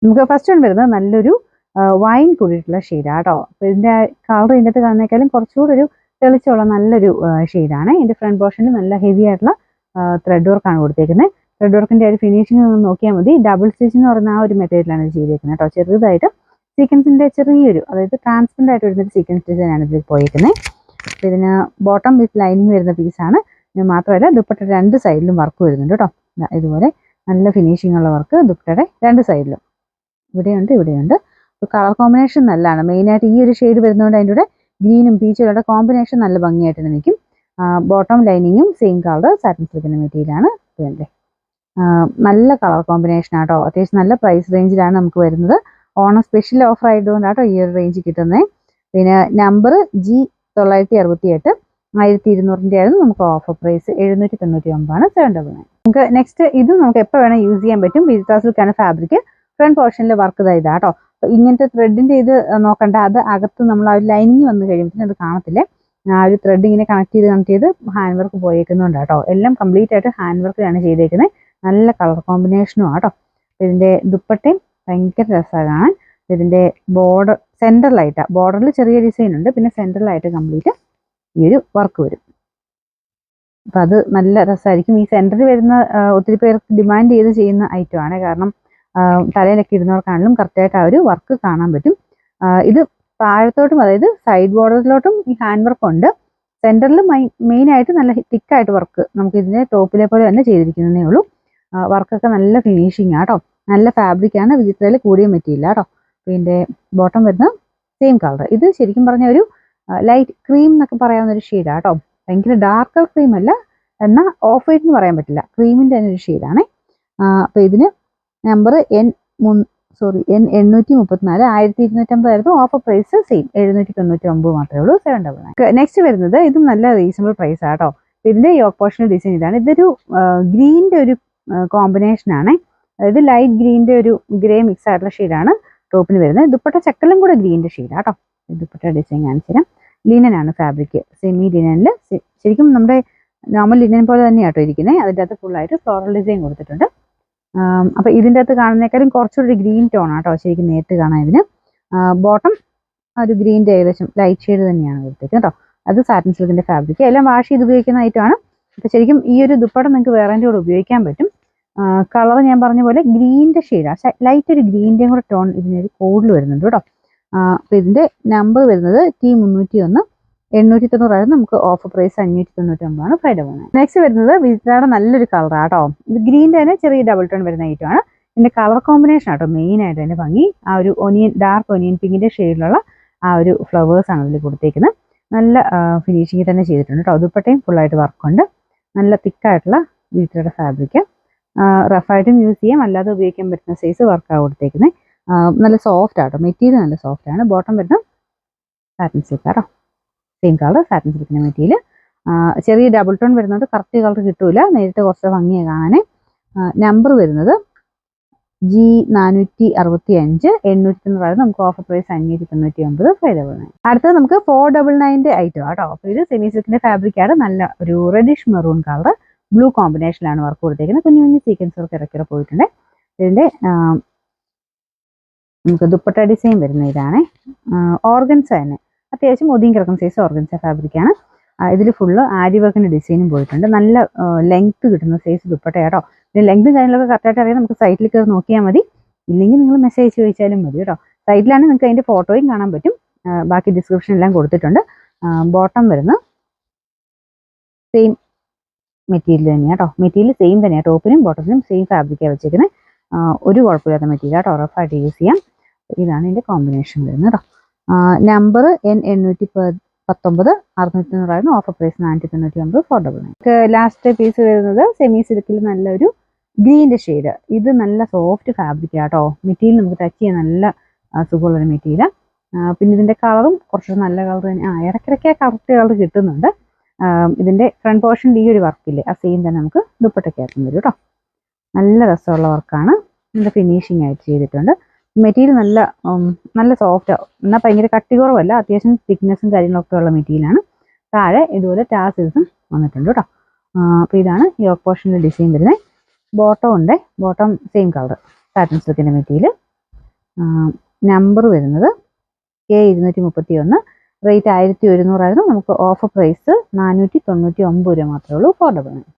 നമുക്ക് first one വരുന്നത് നല്ലൊരു വൈൻ കൂടിയിട്ടുള്ള ഷെയ്ഡാണ് കേട്ടോ. അപ്പോൾ ഇതിൻ്റെ കളർ ഇതിൻ്റെ അകത്ത് കാണുന്നേക്കാളും കുറച്ചുകൂടി ഒരു തെളിച്ചുള്ള നല്ലൊരു ഷെയ്ഡാണ്. ഇതിൻ്റെ ഫ്രണ്ട് പോർഷനിൽ നല്ല ഹെവി ആയിട്ടുള്ള ത്രെഡ് വർക്കാണ് കൊടുത്തേക്കുന്നത്. ത്രെഡ് വർക്കിൻ്റെ ഒരു ഫിനിഷിംഗ് ഒന്ന് നോക്കിയാൽ മതി. ഡബിൾ സ്റ്റിച്ച് എന്ന് പറയുന്ന ആ ഒരു മെത്തേഡിലാണ് ഇത് ചെയ്തേക്കുന്നത് കേട്ടോ. ചെറുതായിട്ട് സീക്വൻസിൻ്റെ ചെറിയൊരു, അതായത് ട്രാൻസ്പെറൻ്റ് ആയിട്ട് വരുന്നൊരു സീക്വൻസ് ഡിസൈനാണ് ഇതിൽ പോയേക്കുന്നത്. അപ്പോൾ ഇതിന് ബോട്ടം വിത്ത് ലൈനിങ് വരുന്ന പീസാണ്. ഇത് മാത്രമല്ല ദുപ്പട്ട രണ്ട് സൈഡിലും വർക്ക് വരുന്നുണ്ട് കേട്ടോ. ഇതുപോലെ നല്ല ഫിനിഷിംഗ് ഉള്ള വർക്ക് ദുപ്പട്ടയുടെ രണ്ട് സൈഡിലും ഇവിടെയുണ്ട്, ഇവിടെയുണ്ട്. അപ്പോൾ കളർ കോമ്പിനേഷൻ നല്ലതാണ്. മെയിനായിട്ട് ഈ ഒരു ഷെയ്ഡ് വരുന്നതുകൊണ്ട് അതിൻ്റെ കൂടെ ഗ്രീനും പീച്ചുകളുടെ കോമ്പിനേഷൻ നല്ല ഭംഗിയായിട്ട് നിൽക്കും. ബോട്ടം ലൈനിങ്ങും സെയിം കളർ സാറ്റിൻ സിൽക്കിൻ്റെ മെറ്റീരിയലാണ്. ഇതുണ്ട്, നല്ല കളർ കോമ്പിനേഷൻ ആട്ടോ. അത്യാവശ്യം നല്ല പ്രൈസ് റേഞ്ചിലാണ് നമുക്ക് വരുന്നത്. ഓണം സ്പെഷ്യൽ ഓഫർ ആയതുകൊണ്ടാട്ടോ ഈ ഒരു റേഞ്ച് കിട്ടുന്നത്. പിന്നെ നമ്പർ G968 1200 ആയിരുന്നു. നമുക്ക് ഓഫർ പ്രൈസ് 799 799. നമുക്ക് നെക്സ്റ്റ് ഇതും നമുക്ക് എപ്പോൾ വേണം യൂസ് ചെയ്യാൻ പറ്റും. വിജിത്ര സിൽക്കാണ് ഫാബ്രിക്. ഫ്രണ്ട് പോർഷനിൽ വർക്ക് ഇതാട്ടോ. അപ്പോൾ ഇങ്ങനത്തെ ത്രെഡിൻ്റെ ഇത് നോക്കണ്ട, അത് അകത്ത് നമ്മൾ ആ ഒരു ലൈനിങ് വന്ന് കഴിയുമ്പോഴത്തേനും അത് കാണത്തില്ലേ. ആ ഒരു ത്രെഡ് ഇങ്ങനെ കണക്ട് ചെയ്ത് ഹാൻഡ് വർക്ക് പോയേക്കുന്നുണ്ട് കേട്ടോ. എല്ലാം കംപ്ലീറ്റ് ആയിട്ട് ഹാൻഡ് വർക്കിലാണ് ചെയ്തേക്കുന്നത്. നല്ല കളർ കോമ്പിനേഷനും ആട്ടോ. ഇതിൻ്റെ ദുപ്പട്ടയും ഭയങ്കര രസമാണ് കാണാൻ. ഇതിൻ്റെ ബോർഡർ സെൻറ്ററിലായിട്ടാണ്, ബോർഡറിൽ ചെറിയ ഡിസൈൻ ഉണ്ട്, പിന്നെ സെൻറ്ററിലായിട്ട് കംപ്ലീറ്റ് ഈ ഒരു വർക്ക് വരും. അപ്പം അത് നല്ല രസമായിരിക്കും. ഈ സെൻറ്ററിൽ വരുന്ന ഒത്തിരി പേർക്ക് ഡിമാൻഡ് ചെയ്ത് ചെയ്യുന്ന ഐറ്റമാണ്. കാരണം തലയിലൊക്കെ ഇടുന്നവർക്കാണെങ്കിലും കറക്റ്റായിട്ട് ആ ഒരു വർക്ക് കാണാൻ പറ്റും. ഇത് താഴത്തോട്ടും, അതായത് സൈഡ് ബോർഡറിലോട്ടും ഈ ഹാൻഡ് വർക്ക് ഉണ്ട്. സെൻറ്ററിൽ മെയിനായിട്ട് നല്ല തിക്കായിട്ട് വർക്ക് നമുക്ക് ഇതിൻ്റെ ടോപ്പിലെ പോലെ തന്നെ ചെയ്തിരിക്കുന്നതേ ഉള്ളൂ. വർക്കൊക്കെ നല്ല ഫിനിഷിങ് ആട്ടോ. നല്ല ഫാബ്രിക്കാണ്. വിചിത്രയിൽ കൂടിയ മെറ്റീരിയൽ ആട്ടോ. ഇതിൻ്റെ ബോട്ടം വരുന്ന സെയിം കളർ. ഇത് ശരിക്കും പറഞ്ഞ ഒരു ലൈറ്റ് ക്രീം എന്നൊക്കെ പറയാവുന്ന ഒരു ഷെയ്ഡാണ് കേട്ടോ. ഭയങ്കര ഡാർക്ക് ക്രീം അല്ല, എന്നാൽ ഓഫ് വൈറ്റ് എന്ന് പറയാൻ പറ്റില്ല, ക്രീമിൻ്റെ തന്നെ ഒരു ഷെയ്ഡാണ്. അപ്പോൾ ഇതിന് നമ്പർ N834 1250 ആയിരുന്നു. ഓഫർ പ്രൈസ് സെയിം 799 മാത്രമേ ഉള്ളൂ. 799. നെക്സ്റ്റ് വരുന്നത് ഇതും നല്ല റീസണബിൾ പ്രൈസ് ആട്ടോ. ഇതിൻ്റെ യോക്ക് പോർഷണൽ ഡിസൈൻ ഇതാണ്. ഇതൊരു ഗ്രീൻ്റെ ഒരു കോമ്പിനേഷനാണ്. അതായത് ലൈറ്റ് ഗ്രീൻ്റെ ഒരു ഗ്രേ മിക്സ് ആയിട്ടുള്ള ഷെയ്ഡാണ് ടോപ്പിന് വരുന്നത്. ദുപ്പട്ട ചക്കലും കൂടെ ഗ്രീൻ്റെ ഷെയ്ഡാട്ടോ. ദുപ്പട്ട ഡിസൈൻ കാണിച്ചു തരാം. ലിനനാണ് ഫാബ്രിക്. സെമി ലിനനിൽ ശരിക്കും നമ്മുടെ നോർമൽ ലിനൻ പോലെ തന്നെയാട്ടോ ഇരിക്കുന്നത്. അതിൻ്റെ അകത്ത് ഫുള്ളായിട്ട് ഫ്ലോറൽ ഡിസൈൻ കൊടുത്തിട്ടുണ്ട്. അപ്പോൾ ഇതിൻ്റെ അകത്ത് കാണുന്നേക്കാളും കുറച്ചുകൂടി ഗ്രീൻ ടോൺ ആട്ടോ ശരിക്കും നേരിട്ട് കാണാൻ. ഇതിന് ബോട്ടം ഒരു ഗ്രീൻ്റെ ഏകദേശം ലൈറ്റ് ഷെയ്ഡ് തന്നെയാണ് കൊടുത്തേക്കുന്നത് കേട്ടോ. അത് സാറ്റിൻ സിൽക്കിൻ്റെ ഫാബ്രിക്. എല്ലാം വാഷ് ചെയ്ത് ഉപയോഗിക്കുന്ന ഐറ്റമാണ്. അപ്പോൾ ശരിക്കും ഈ ഒരു ദുപ്പട്ട നിങ്ങൾക്ക് വേറെൻ്റെ കൂടെ ഉപയോഗിക്കാൻ പറ്റും. കളർ ഞാൻ പറഞ്ഞ പോലെ ഗ്രീൻ്റെ ഷെയ്ഡാണ്. ലൈറ്റ് ഒരു ഗ്രീൻ്റെയും കൂടെ ടോൺ ഇതിനൊരു കോഡിൽ വരുന്നുണ്ട് കേട്ടോ. അപ്പോൾ ഇതിൻ്റെ നമ്പർ വരുന്നത് T301 890 ആയിരുന്നു. നമുക്ക് ഓഫർ പ്രൈസ് 599 599. നെക്സ്റ്റ് വരുന്നത് വിജിത്രയുടെ നല്ലൊരു കളറാണ് കേട്ടോ. ഇത് ഗ്രീൻ്റെ തന്നെ ചെറിയ ഡബിൾ ടോൺ വരുന്ന ഐറ്റമാണ്. ഇതിൻ്റെ കളർ കോമ്പിനേഷൻ ആട്ടോ മെയിനായിട്ട് അതിൻ്റെ ഭംഗി. ആ ഒരു ഡാർക്ക് ഒനിയൻ പിങ്കിൻ്റെ ഷെയ്ഡിലുള്ള ആ ഒരു ഫ്ലവേഴ്സാണ് അതിൽ കൊടുത്തേക്കുന്നത്. നല്ല ഫിനിഷിങ് തന്നെ ചെയ്തിട്ടുണ്ട് കേട്ടോ. ദുപ്പട്ടയും ഫുള്ളായിട്ട് വർക്കുണ്ട്. നല്ല തിക്കായിട്ടുള്ള വിജിത്രയുടെ ഫാബ്രിക്. റഫായിട്ടും യൂസ് ചെയ്യാം, അല്ലാതെ ഉപയോഗിക്കാൻ പറ്റുന്ന സൈസ് വർക്കാണ് കൊടുത്തേക്കുന്നത്. നല്ല സോഫ്റ്റ് ആട്ടോ, മെറ്റീരിയൽ നല്ല സോഫ്റ്റ് ആണ്. ബോട്ടം വരുന്ന സാറ്റിൻ സിൽക്ക് ആട്ടോ. സെയിം കളർ സാറ്റിൻ സിൽക്കിൻ്റെ മെറ്റീരിയൽ. ചെറിയ ഡബിൾ ടോൺ വരുന്നത് കറക്റ്റ് കളർ കിട്ടൂല, നേരിട്ട് കുറച്ച് ഭംഗിയാണ് കാണാൻ. നമ്പർ വരുന്നത് G465 890 നമുക്ക് ഓഫർ പ്രൈസ് 599 599. അടുത്തത് നമുക്ക് 499 ഐറ്റം ആട്ടോ. അപ്പോൾ ഇത് സെമി സിൽക്കിൻ്റെ ഫാബ്രിക്കാണ്. നല്ല ഒരു റെഡിഷ് മെറൂൺ കളർ ബ്ലൂ കോമ്പിനേഷനിലാണ് വർക്ക് കൊടുത്തേക്കുന്നത്. കുഞ്ഞു കുഞ്ഞു സീക്വൻസ് വർക്ക് ഇറക്കിറ പോയിട്ടുണ്ട്. ഇതിൻ്റെ നമുക്ക് ദുപ്പട്ട ഡിസൈൻ വരുന്ന ഇതാണ്. ഓർഗൻസ തന്നെ അത്യാവശ്യം ഒതുങ്ങി കിടക്കുന്ന സൈസ് ഓർഗൻസ ഫാബ്രിക്കാണ്. ഇതിൽ ഫുള്ള് ആരി വർക്കിൻ്റെ ഡിസൈനും പോയിട്ടുണ്ട്. നല്ല ലെങ്ത്ത് കിട്ടുന്ന സൈസ് ദുപ്പട്ട കേട്ടോ. ഇതിൻ്റെ ലെങ്ത്തും കാര്യങ്ങളൊക്കെ കറക്റ്റായിട്ട് അറിയാം. നമുക്ക് സൈറ്റിൽ കയറി നോക്കിയാൽ മതി, ഇല്ലെങ്കിൽ നിങ്ങൾ മെസ്സേജ് ചോദിച്ചാലും മതി കേട്ടോ. സൈറ്റിലാണ് നിങ്ങൾക്ക് അതിൻ്റെ ഫോട്ടോയും കാണാൻ പറ്റും. ബാക്കി ഡിസ്ക്രിപ്ഷൻ എല്ലാം കൊടുത്തിട്ടുണ്ട്. ബോട്ടം വരുന്ന സെയിം മെറ്റീരിയൽ തന്നെയാണ് കേട്ടോ. മെറ്റീരിയൽ സെയിം തന്നെയാണ്. ടോപ്പിനും ബോട്ടത്തിനും സെയിം ഫാബ്രിക്കാണ് വെച്ചേക്കുന്നത്. ഒരു കുഴപ്പമില്ലാത്ത മെറ്റീരിയൽ കേട്ടോ. റഫായിട്ട് യൂസ് ചെയ്യാം. ഇതാണ് ഇതിൻ്റെ കോമ്പിനേഷൻ വരുന്നത് കേട്ടോ. നമ്പർ N819 690 ആയിരുന്നു. Offer price 499 499. ലാസ്റ്റ് പീസ് വരുന്നത് സെമി സിൽക്കിൽ നല്ലൊരു ഗ്രീൻ്റെ ഷെയ്ഡ്. ഇത് നല്ല സോഫ്റ്റ് ഫാബ്രിക് ആട്ടോ. മെറ്റീരിയൽ നമുക്ക് ടച്ച് ചെയ്യാൻ നല്ല സുഖമുള്ളൊരു മെറ്റീരിയൽ. പിന്നെ ഇതിൻ്റെ കളറും കുറച്ചുകൂടെ നല്ല കളർ തന്നെ. ഇടയ്ക്കിടയ്ക്ക് കറക്റ്റ് കളർ കിട്ടുന്നുണ്ട്. ഇതിൻ്റെ ഫ്രണ്ട് പോർഷനിൽ ഈ ഒരു വർക്കില്ലേ, ആ സെയിം തന്നെ നമുക്ക് ദുപ്പട്ടയ്ക്കകത്തും വരും കേട്ടോ. നല്ല രസമുള്ള വർക്കാണ്. നല്ല ഫിനിഷിംഗ് ആയിട്ട് ചെയ്തിട്ടുണ്ട്. മെറ്റീരിയൽ നല്ല സോഫ്റ്റ്, എന്നാൽ ഭയങ്കര കട്ടി കുറവല്ല, അത്യാവശ്യം തിക്നെസ്സും കാര്യങ്ങളൊക്കെ ഉള്ള മെറ്റീരിയലാണ്. താഴെ ഇതുപോലെ ടാസിൽസും വന്നിട്ടുണ്ട് കേട്ടോ. അപ്പോൾ ഇതാണ് യോക്ക് പോർഷനിൽ ഡിസൈൻ വരുന്നത്. ബോട്ടം ഉണ്ട്. ബോട്ടം സെയിം കളർ സാറ്റിൻ സിൽക്കിൻ്റെ മെറ്റീരിയൽ. നമ്പർ വരുന്നത് K231, റേറ്റ് 1100 ആയിരുന്നു. നമുക്ക് ഓഫർ പ്രൈസ് 499 രൂപ മാത്രമേ ഉള്ളൂ. അഫോർഡബിൾ ആണ്.